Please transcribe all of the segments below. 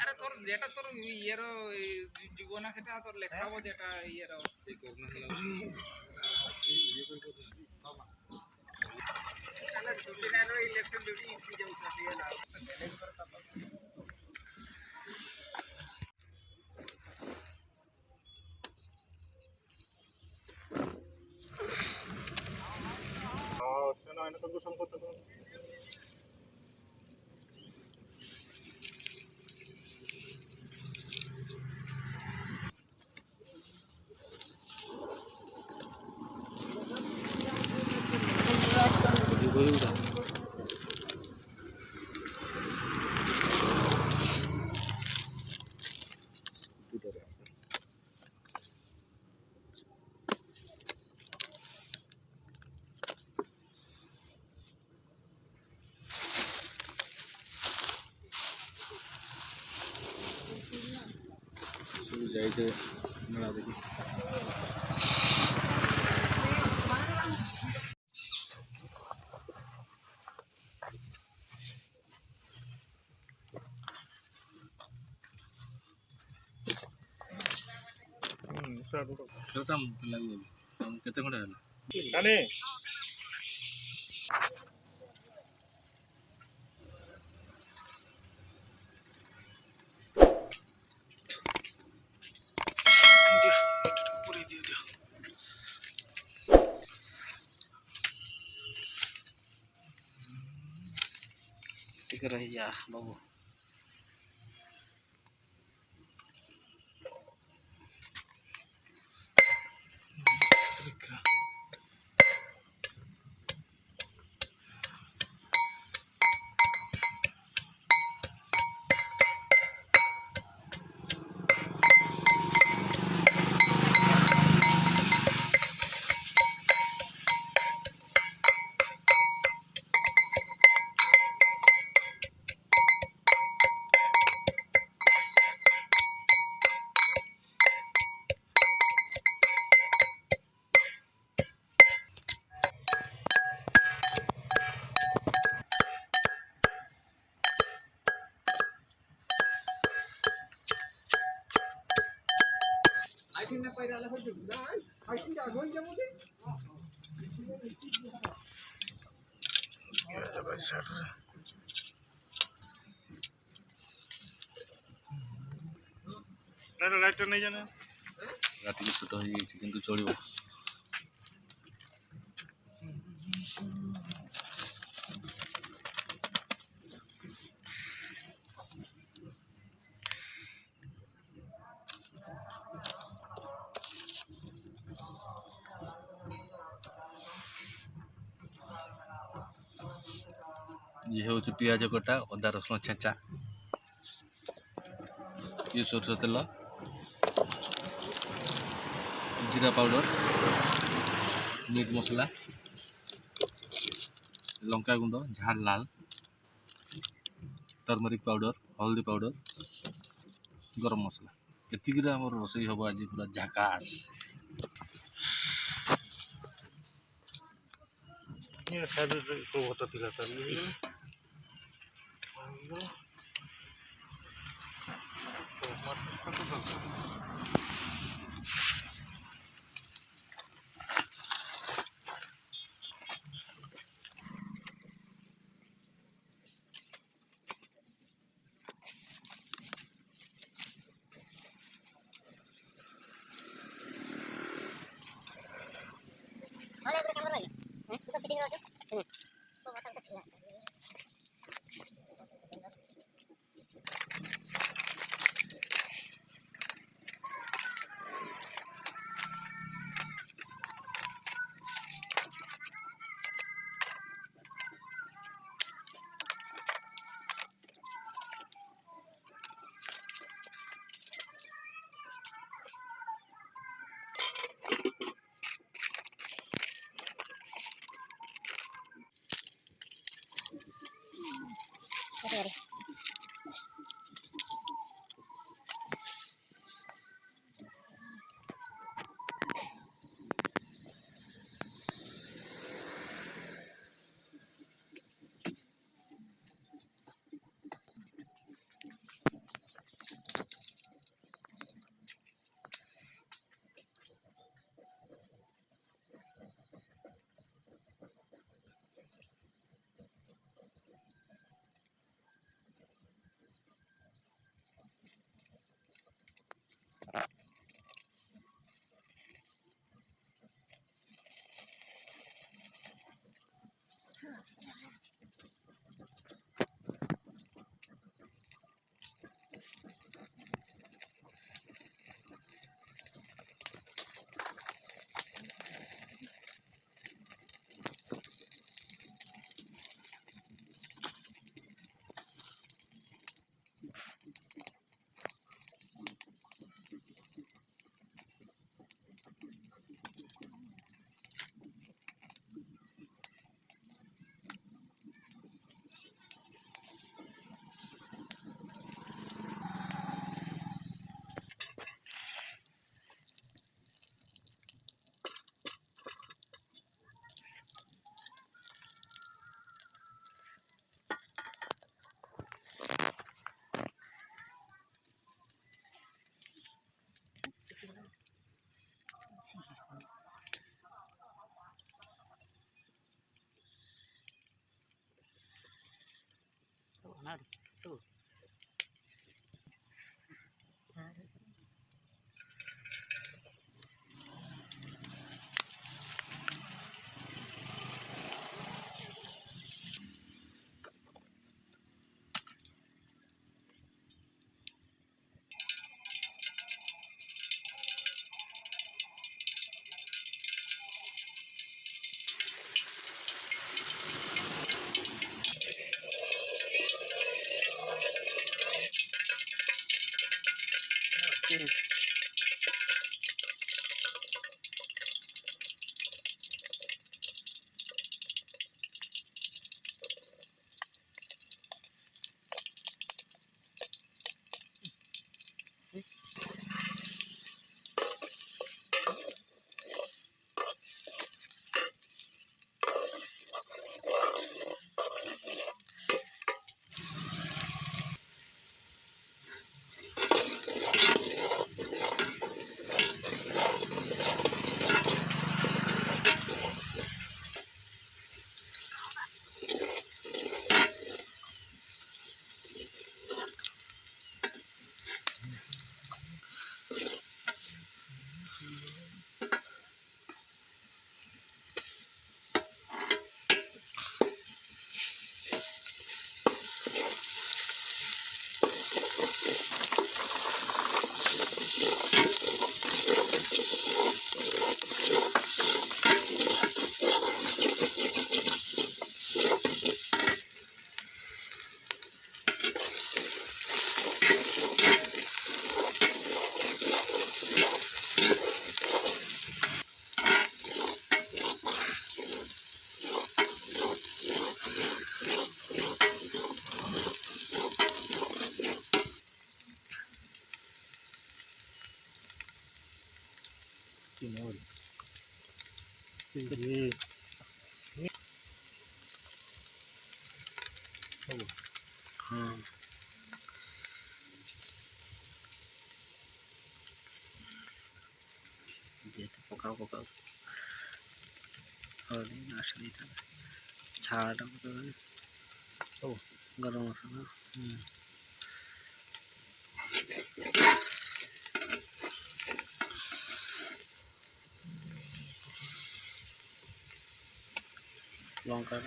আরে তোর যেটা তোর ইয়ের জীবন আছে সেটা তোর লেখাবো যেটা ইয়ের ইলেকশন যদি সম্পদ যাইতে মেলা দেখি କେତେ ଖଣ୍ଡେ ହେଲା ଟିକେ ରହିଯା ବାବୁ ना पैदा हो ना फाइटिंग का गोल जमो दे ये भाई सर ना लाइट नहीं जाने रात की छोट हो जाई किंतु चलिबो ये हूँ पियाज कटा अदा रसुण छेचा ये सरसों तेल जीरा पाउडर मीट मसला लंका गुंड झाल लाल टर्मरिक पाउडर हल्दी पाउडर गरम मसला एतिक आम रोसई हम आज पूरा झाकास पकाओ पकाओ और नाश्ता देता छाड़ा गरम मसाला लौंगा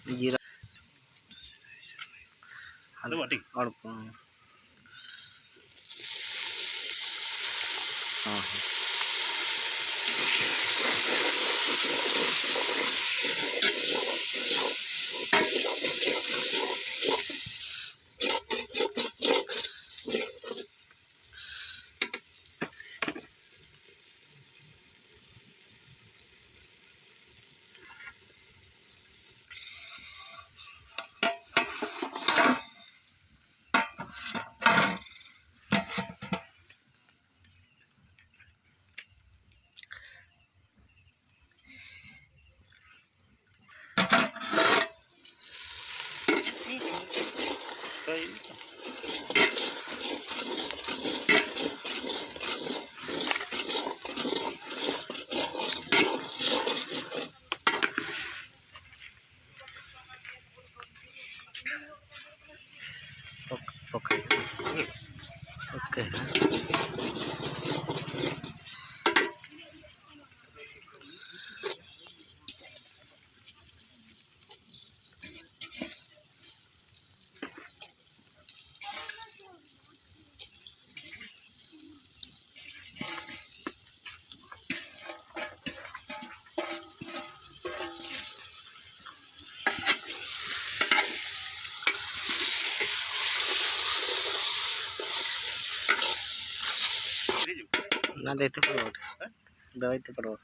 जीरा और हाँ ओके ओके ना देते पारो दवाइते पारो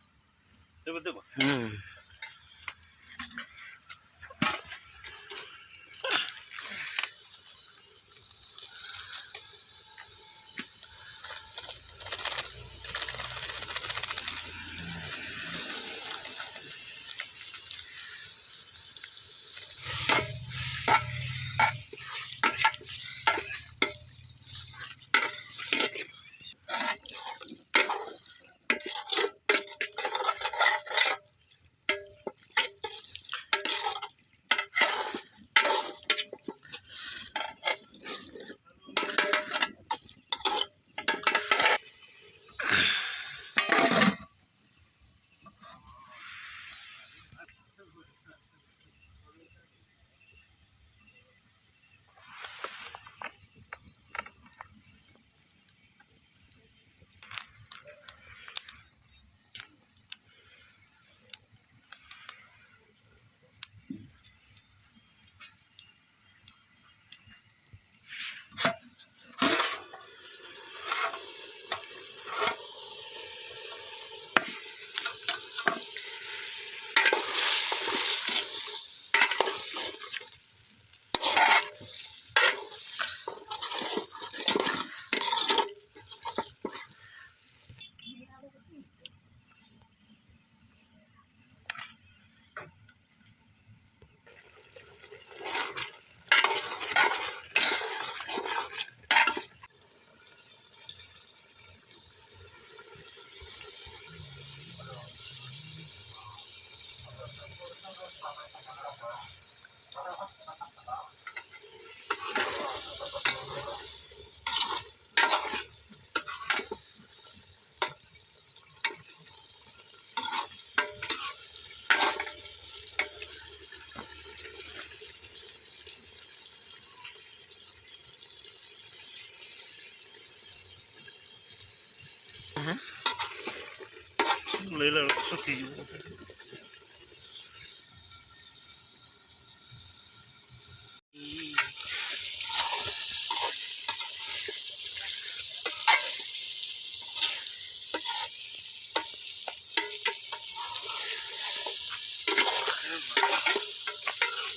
लैला सुखी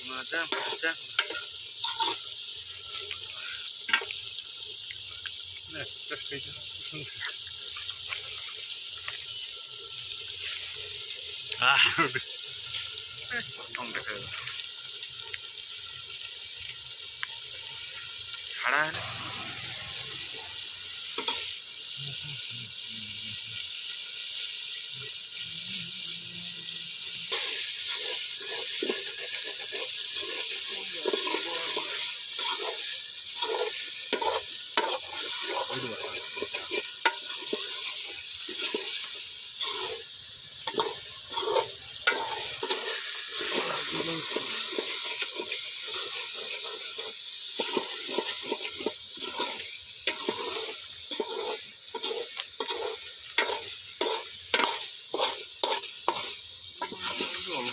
मजा मजा खड़ा है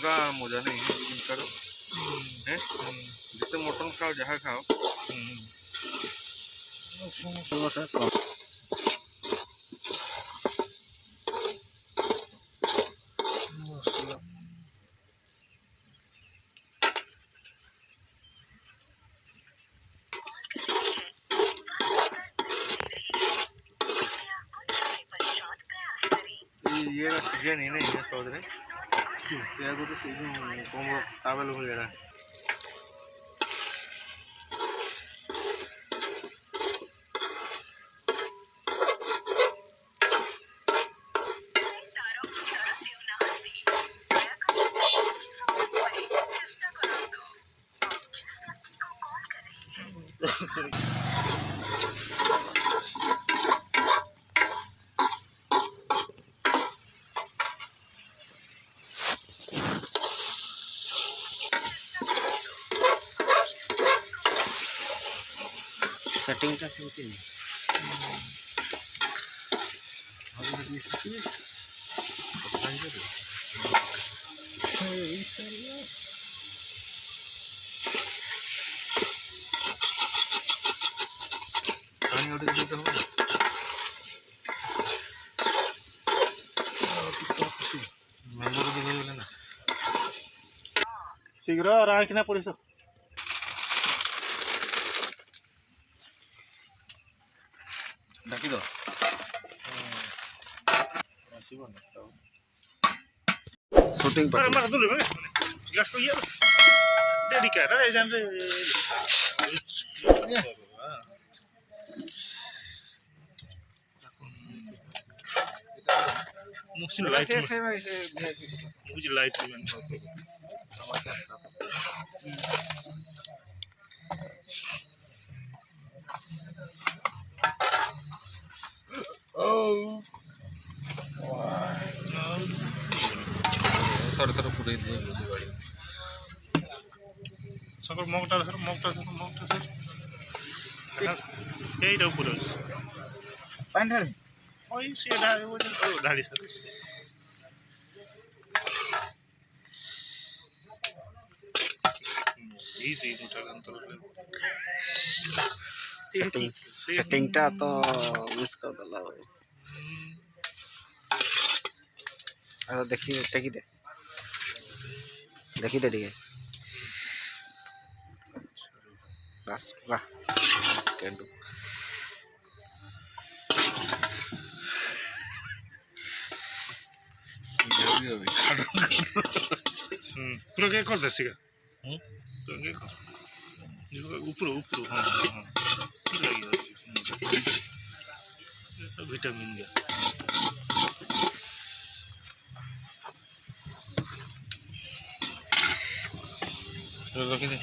अलगा मजा नहीं है जिते मटन खाओ जहाँ खाओ ये सीजन ही नहीं है सोच रहे को तो सीजन कम अवेलेबल है सेटिंग का सेटिंग शीघ्र राखना पड़े डाकी दो शूटिंग पर मार दो गैस को ये डेडी कर रहा है जान रे मुझे लाइट में थोड़ा थोड़ा पूरे दिए गाड़ी सकर मगटा सर यही टा पूरा पानी ढाल ओई से ढाड़ी वो ढाड़ी सर ये दे उठा अंतर सेटिंग टा तो मिस कर दला अरे देखिए टेकी दे देखी दे ठीक है बस वाह कर दो पूरा क्या कर देसी का पूरा क्या कर जो ऊपर हाँ विटामिन गया रखी दे